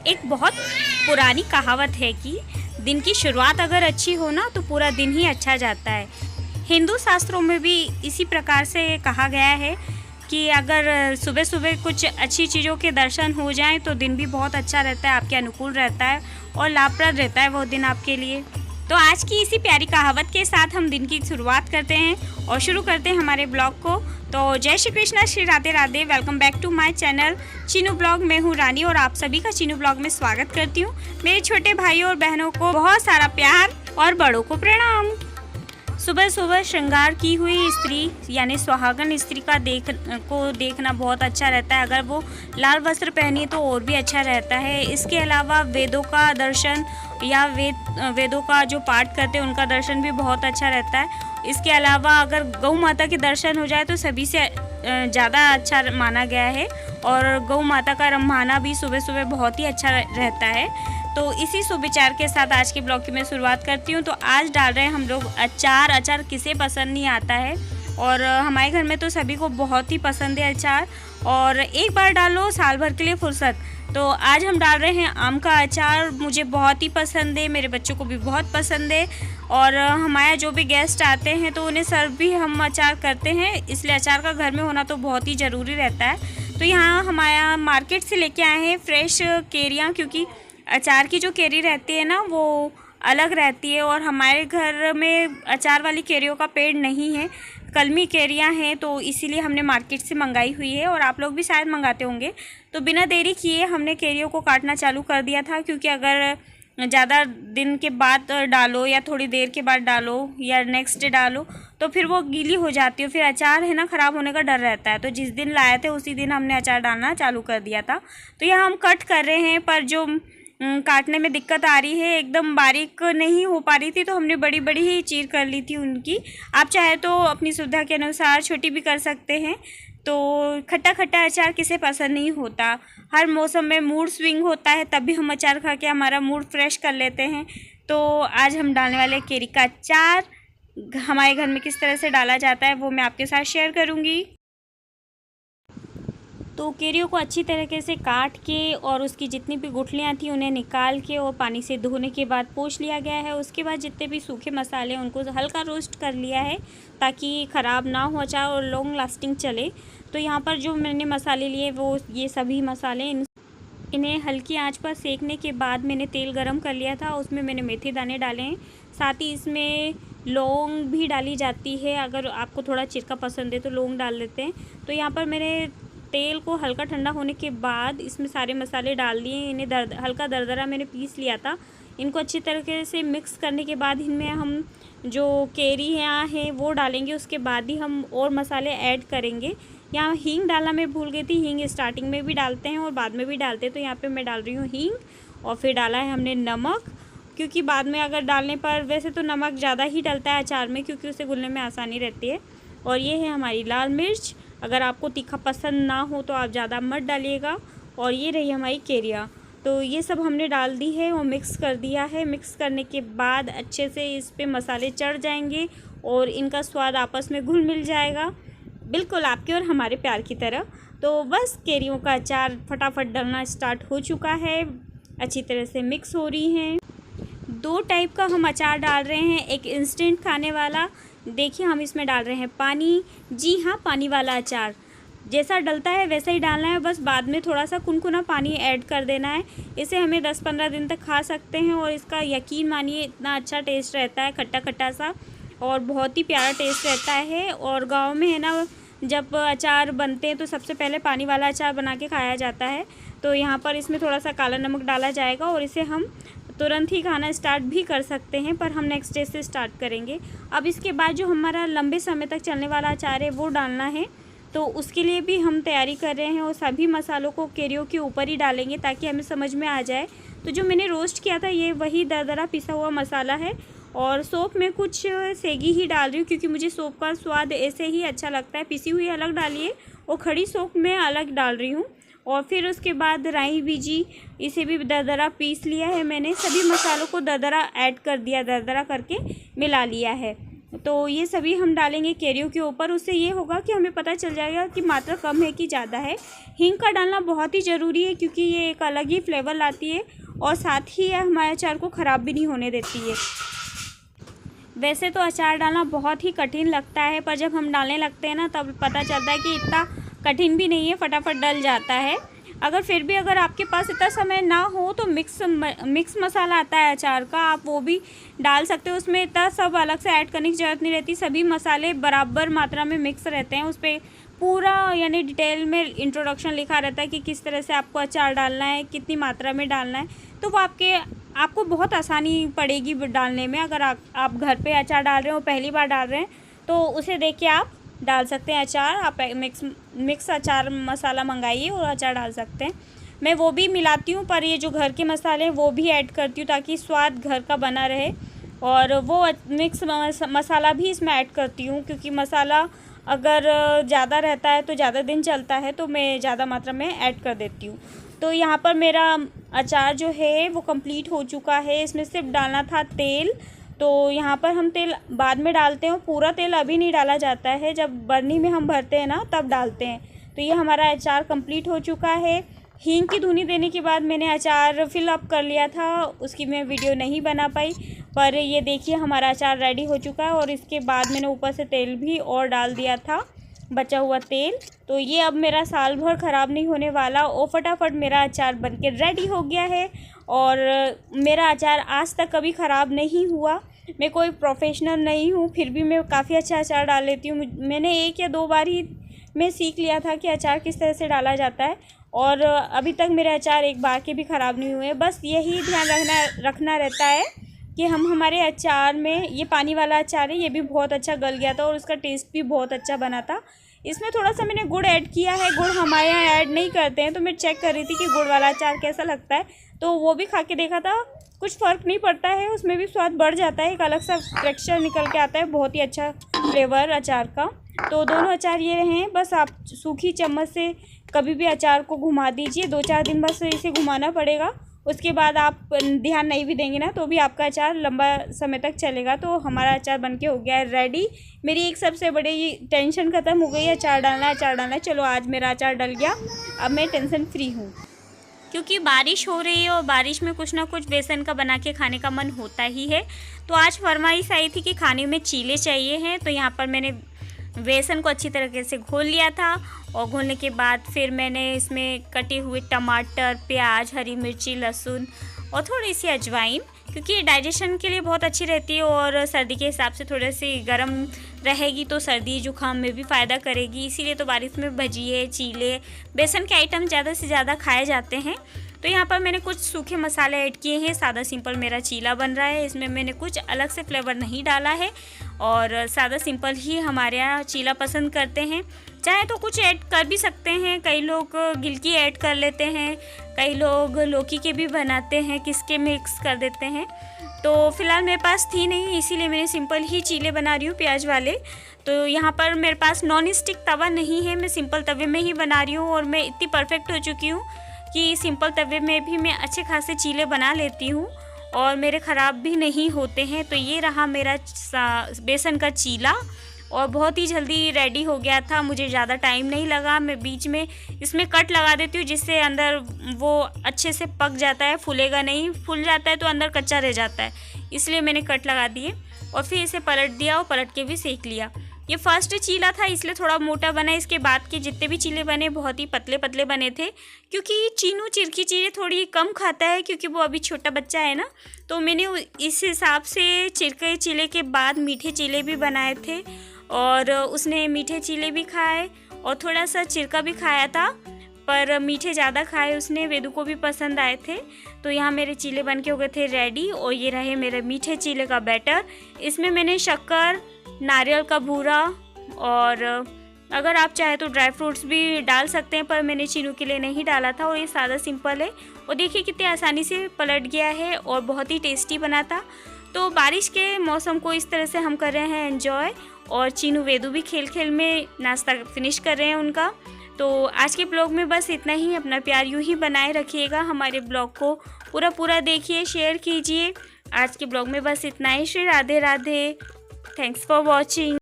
एक बहुत पुरानी कहावत है कि दिन की शुरुआत अगर अच्छी हो ना तो पूरा दिन ही अच्छा जाता है। हिंदू शास्त्रों में भी इसी प्रकार से कहा गया है कि अगर सुबह सुबह कुछ अच्छी चीज़ों के दर्शन हो जाएं तो दिन भी बहुत अच्छा रहता है, आपके अनुकूल रहता है और लाभप्रद रहता है वो दिन आपके लिए। तो आज की इसी प्यारी कहावत के साथ हम दिन की शुरुआत करते हैं और शुरू करते हैं हमारे ब्लॉग को। तो जय Shri Krishna, Shri Radhe Radhe. Welcome back to my channel Cheenu blog. मैं हूँ रानी और आप सभी का चीनू ब्लॉग में स्वागत करती हूँ। मेरे छोटे भाइयों और बहनों को बहुत सारा प्यार और बड़ों को प्रणाम। सुबह सुबह श्रृंगार की हुई स्त्री यानी सुहागन स्त्री का देखना बहुत अच्छा रहता है। अगर वो लाल वस्त्र पहनी तो और भी अच्छा रहता है। इसके अलावा वेदों का दर्शन या वेदों का जो पाठ करते हैं उनका दर्शन भी बहुत अच्छा रहता है। इसके अलावा अगर गौ माता के दर्शन हो जाए तो सभी से ज़्यादा अच्छा माना गया है और गौ माता का रम्भाना भी सुबह सुबह बहुत ही अच्छा रहता है। तो इसी सुविचार के साथ आज के ब्लॉग की मैं शुरुआत करती हूँ। तो आज डाल रहे हैं हम लोग अचार किसे पसंद नहीं आता है और हमारे घर में तो सभी को बहुत ही पसंद है अचार, और एक बार डालो साल भर के लिए फुर्सत। तो आज हम डाल रहे हैं आम का अचार। मुझे बहुत ही पसंद है, मेरे बच्चों को भी बहुत पसंद है और हमारे जो भी गेस्ट आते हैं तो उन्हें सर्व भी हम अचार करते हैं, इसलिए अचार का घर में होना तो बहुत ही ज़रूरी रहता है। तो यहाँ हमारा मार्केट से लेके आए हैं फ्रेश केरियाँ, क्योंकि अचार की जो केरी रहती है ना वो अलग रहती है और हमारे घर में अचार वाली केरियों का पेड़ नहीं है, कलमी केरियां हैं, तो इसीलिए हमने मार्केट से मंगाई हुई है और आप लोग भी शायद मंगाते होंगे। तो बिना देरी किए हमने केरियों को काटना चालू कर दिया था, क्योंकि अगर ज़्यादा दिन के बाद डालो या थोड़ी देर के बाद डालो या नेक्स्ट डे डालो तो फिर वो गीली हो जाती है, फिर अचार है ना ख़राब होने का डर रहता है। तो जिस दिन लाए थे उसी दिन हमने अचार डालना चालू कर दिया था। तो यहाँ हम कट कर रहे हैं, पर जो काटने में दिक्कत आ रही है, एकदम बारीक नहीं हो पा रही थी, तो हमने बड़ी बड़ी ही चीर कर ली थी उनकी। आप चाहे तो अपनी सुविधा के अनुसार छोटी भी कर सकते हैं। तो खट्टा खट्टा अचार किसे पसंद नहीं होता। हर मौसम में मूड स्विंग होता है, तब भी हम अचार खा के हमारा मूड फ्रेश कर लेते हैं। तो आज हम डालने वाले केरी का अचार हमारे घर में किस तरह से डाला जाता है वो मैं आपके साथ शेयर करूँगी। तो केरियों को अच्छी तरीके से काट के और उसकी जितनी भी गुठलियाँ थी उन्हें निकाल के और पानी से धोने के बाद पोंछ लिया गया है। उसके बाद जितने भी सूखे मसाले उनको हल्का रोस्ट कर लिया है ताकि ख़राब ना हो अचार और लॉन्ग लास्टिंग चले। तो यहाँ पर जो मैंने मसाले लिए वो ये सभी मसाले, इन्हें हल्की आंच पर सेकने के बाद मैंने तेल गरम कर लिया था, उसमें मैंने मेथी दाने डाले हैं, साथ ही इसमें लौंग भी डाली जाती है। अगर आपको थोड़ा चिरका पसंद है तो लौंग डाल देते हैं। तो यहाँ पर मैंने तेल को हल्का ठंडा होने के बाद इसमें सारे मसाले डाल दिए। इन्हें हल्का दरदरा मैंने पीस लिया था। इनको अच्छी तरीके से मिक्स करने के बाद इनमें हम जो केरी हैं वो डालेंगे, उसके बाद ही हम और मसाले ऐड करेंगे। यहाँ हींग डालना मैं भूल गई थी, हींग स्टार्टिंग में भी डालते हैं और बाद में भी डालते हैं। तो यहाँ पे मैं डाल रही हूँ हींग और फिर डाला है हमने नमक, क्योंकि बाद में अगर डालने पर वैसे तो नमक ज़्यादा ही डलता है अचार में, क्योंकि उसे घुलने में आसानी रहती है। और ये है हमारी लाल मिर्च, अगर आपको तीखा पसंद ना हो तो आप ज़्यादा मत डालिएगा। और ये रही हमारी केरिया। तो ये सब हमने डाल दी है और मिक्स कर दिया है। मिक्स करने के बाद अच्छे से इस पे मसाले चढ़ जाएंगे और इनका स्वाद आपस में घुल मिल जाएगा, बिल्कुल आपके और हमारे प्यार की तरह। तो बस केरियों का अचार फटाफट डलना स्टार्ट हो चुका है, अच्छी तरह से मिक्स हो रही हैं। दो टाइप का हम अचार डाल रहे हैं, एक इंस्टेंट खाने वाला, देखिए हम इसमें डाल रहे हैं पानी। जी हाँ, पानी वाला अचार जैसा डलता है वैसा ही डालना है, बस बाद में थोड़ा सा कुनकुना पानी ऐड कर देना है। इसे हमें 10-15 दिन तक खा सकते हैं और इसका यकीन मानिए इतना अच्छा टेस्ट रहता है, खट्टा खट्टा सा, और बहुत ही प्यारा टेस्ट रहता है। और गाँव में है ना, जब अचार बनते हैं तो सबसे पहले पानी वाला अचार बना के खाया जाता है। तो यहाँ पर इसमें थोड़ा सा काला नमक डाला जाएगा और इसे हम तुरंत ही खाना स्टार्ट भी कर सकते हैं, पर हम नेक्स्ट डे से स्टार्ट करेंगे। अब इसके बाद जो हमारा लंबे समय तक चलने वाला अचार है वो डालना है, तो उसके लिए भी हम तैयारी कर रहे हैं और सभी मसालों को केरियों के ऊपर ही डालेंगे ताकि हमें समझ में आ जाए। तो जो मैंने रोस्ट किया था ये वही दरदरा पिसा हुआ मसाला है, और सौंफ में कुछ सेगी ही डाल रही हूँ क्योंकि मुझे सौंफ का स्वाद ऐसे ही अच्छा लगता है। पिसी हुई अलग डालिए और खड़ी सौंफ में अलग डाल रही हूँ। और फिर उसके बाद राई बीजी, इसे भी दरदरा पीस लिया है मैंने। सभी मसालों को दरदरा ऐड कर दिया, दरदरा करके मिला लिया है। तो ये सभी हम डालेंगे कैरियों के ऊपर। उससे ये होगा कि हमें पता चल जाएगा कि मात्रा कम है कि ज़्यादा है। हींग का डालना बहुत ही ज़रूरी है क्योंकि ये एक अलग ही फ्लेवर लाती है और साथ ही यह हमारे अचार को ख़राब भी नहीं होने देती है। वैसे तो अचार डालना बहुत ही कठिन लगता है, पर जब हम डालने लगते हैं ना तब पता चलता है कि इतना कठिन भी नहीं है, फटाफट डल जाता है। अगर फिर भी अगर आपके पास इतना समय ना हो तो मिक्स मसाला आता है अचार का, आप वो भी डाल सकते हो। उसमें इतना सब अलग से ऐड करने की ज़रूरत नहीं रहती, सभी मसाले बराबर मात्रा में मिक्स रहते हैं। उस पर पूरा यानी डिटेल में इंट्रोडक्शन लिखा रहता है कि किस तरह से आपको अचार डालना है, कितनी मात्रा में डालना है। तो वो आपको बहुत आसानी पड़ेगी डालने में। अगर आप घर पे अचार डाल रहे हो, पहली बार डाल रहे हैं, तो उसे देख के आप डाल सकते हैं अचार। आप मिक्स अचार मसाला मंगाइए और अचार डाल सकते हैं। मैं वो भी मिलाती हूँ, पर ये जो घर के मसाले हैं वो भी ऐड करती हूँ ताकि स्वाद घर का बना रहे। और वो मिक्स मसाला भी इसमें ऐड करती हूँ क्योंकि मसाला अगर ज़्यादा रहता है तो ज़्यादा दिन चलता है, तो मैं ज़्यादा मात्रा में ऐड कर देती हूँ। तो यहाँ पर मेरा अचार जो है वो कंप्लीट हो चुका है। इसमें सिर्फ डालना था तेल, तो यहाँ पर हम तेल बाद में डालते हैं। पूरा तेल अभी नहीं डाला जाता है, जब बर्नी में हम भरते हैं ना तब डालते हैं। तो ये हमारा अचार कंप्लीट हो चुका है। हींग की धुनी देने के बाद मैंने अचार फिल अप कर लिया था, उसकी मैं वीडियो नहीं बना पाई, पर ये देखिए हमारा अचार रेडी हो चुका है। और इसके बाद मैंने ऊपर से तेल भी और डाल दिया था, बचा हुआ तेल। तो ये अब मेरा साल भर ख़राब नहीं होने वाला और फटाफट मेरा अचार बनके रेडी हो गया है। और मेरा अचार आज तक कभी ख़राब नहीं हुआ। मैं कोई प्रोफेशनल नहीं हूँ, फिर भी मैं काफ़ी अच्छा अचार डाल लेती हूँ। मैंने 1 या 2 बार ही मैं सीख लिया था कि अचार किस तरह से डाला जाता है, और अभी तक मेरे अचार एक बार के भी ख़राब नहीं हुए। बस यही ध्यान रखना रहता है कि हमारे अचार में, ये पानी वाला अचार है, ये भी बहुत अच्छा गल गया था और उसका टेस्ट भी बहुत अच्छा बना था। इसमें थोड़ा सा मैंने गुड़ ऐड किया है। गुड़ हमारे यहाँ ऐड नहीं करते हैं, तो मैं चेक कर रही थी कि गुड़ वाला अचार कैसा लगता है, तो वो भी खा के देखा था। कुछ फ़र्क नहीं पड़ता है, उसमें भी स्वाद बढ़ जाता है, एक अलग सा टेक्सचर निकल के आता है, बहुत ही अच्छा फ्लेवर अचार का। तो दोनों अचार ये रहे हैं। बस आप सूखी चम्मच से कभी भी अचार को घुमा दीजिए, 2-4 दिन बस इसे घुमाना पड़ेगा। उसके बाद आप ध्यान नहीं भी देंगे ना तो भी आपका अचार लंबा समय तक चलेगा। तो हमारा अचार बनके हो गया है रेडी। मेरी एक सबसे बड़ी टेंशन ख़त्म हो गई है, अचार डालना है। चलो आज मेरा अचार डल गया, अब मैं टेंशन फ्री हूँ। क्योंकि बारिश हो रही है और बारिश में कुछ ना कुछ बेसन का बना के खाने का मन होता ही है। तो आज फरमाइश आई थी कि खाने में चीले चाहिए हैं, तो यहाँ पर मैंने बेसन को अच्छी तरीके से घोल लिया था। और घोलने के बाद फिर मैंने इसमें कटे हुए टमाटर, प्याज, हरी मिर्ची, लहसुन और थोड़ी सी अजवाइन, क्योंकि ये डाइजेशन के लिए बहुत अच्छी रहती है और सर्दी के हिसाब से थोड़ी सी गर्म रहेगी तो सर्दी जुकाम में भी फ़ायदा करेगी। इसीलिए तो बारिश में भजिए, चीले, बेसन के आइटम ज़्यादा से ज़्यादा खाए जाते हैं। तो यहाँ पर मैंने कुछ सूखे मसाले ऐड किए हैं। सादा सिंपल मेरा चीला बन रहा है, इसमें मैंने कुछ अलग से फ्लेवर नहीं डाला है और सादा सिंपल ही हमारे यहाँ चीला पसंद करते हैं। चाहे तो कुछ ऐड कर भी सकते हैं, कई लोग गिलकी ऐड कर लेते हैं, कई लोग लौकी के भी बनाते हैं, किसके मिक्स कर देते हैं। तो फ़िलहाल मेरे पास थी नहीं, इसीलिए मैंने सिंपल ही चीले बना रही हूँ प्याज वाले। तो यहाँ पर मेरे पास नॉन स्टिक तवा नहीं है, मैं सिंपल तवे में ही बना रही हूँ और मैं इतनी परफेक्ट हो चुकी हूँ कि सिंपल तवे में भी मैं अच्छे खासे चीले बना लेती हूँ और मेरे ख़राब भी नहीं होते हैं। तो ये रहा मेरा बेसन का चीला और बहुत ही जल्दी रेडी हो गया था, मुझे ज़्यादा टाइम नहीं लगा। मैं बीच में इसमें कट लगा देती हूँ जिससे अंदर वो अच्छे से पक जाता है, फूलेगा नहीं। फूल जाता है तो अंदर कच्चा रह जाता है, इसलिए मैंने कट लगा दिए और फिर इसे पलट दिया और पलट के भी सेक लिया। ये फर्स्ट चीला था इसलिए थोड़ा मोटा बना, इसके बाद के जितने भी चीले बने बहुत ही पतले पतले बने थे, क्योंकि चीनू चिरकी चीज़ें थोड़ी कम खाता है क्योंकि वो अभी छोटा बच्चा है ना। तो मैंने इस हिसाब से चिरके चीले के बाद मीठे चीले भी बनाए थे और उसने मीठे चीले भी खाए और थोड़ा सा चिरका भी खाया था, पर मीठे ज़्यादा खाए उसने, वेदू को भी पसंद आए थे। तो यहाँ मेरे चीले बन के हो गए थे रेडी और ये रहे मेरे मीठे चीले का बैटर। इसमें मैंने शक्कर, नारियल का बूरा और अगर आप चाहे तो ड्राई फ्रूट्स भी डाल सकते हैं, पर मैंने चीनू के लिए नहीं डाला था और ये सादा सिंपल है। और देखिए कितने आसानी से पलट गया है और बहुत ही टेस्टी बना था। तो बारिश के मौसम को इस तरह से हम कर रहे हैं एंजॉय और चीनू वेदू भी खेल खेल में नाश्ता फिनिश कर रहे हैं उनका। तो आज के ब्लॉग में बस इतना ही। अपना प्यार यूँ ही बनाए रखिएगा, हमारे ब्लॉग को पूरा देखिए, शेयर कीजिए। आज के ब्लॉग में बस इतना ही। Shri Radhe Radhe. Thanks for watching.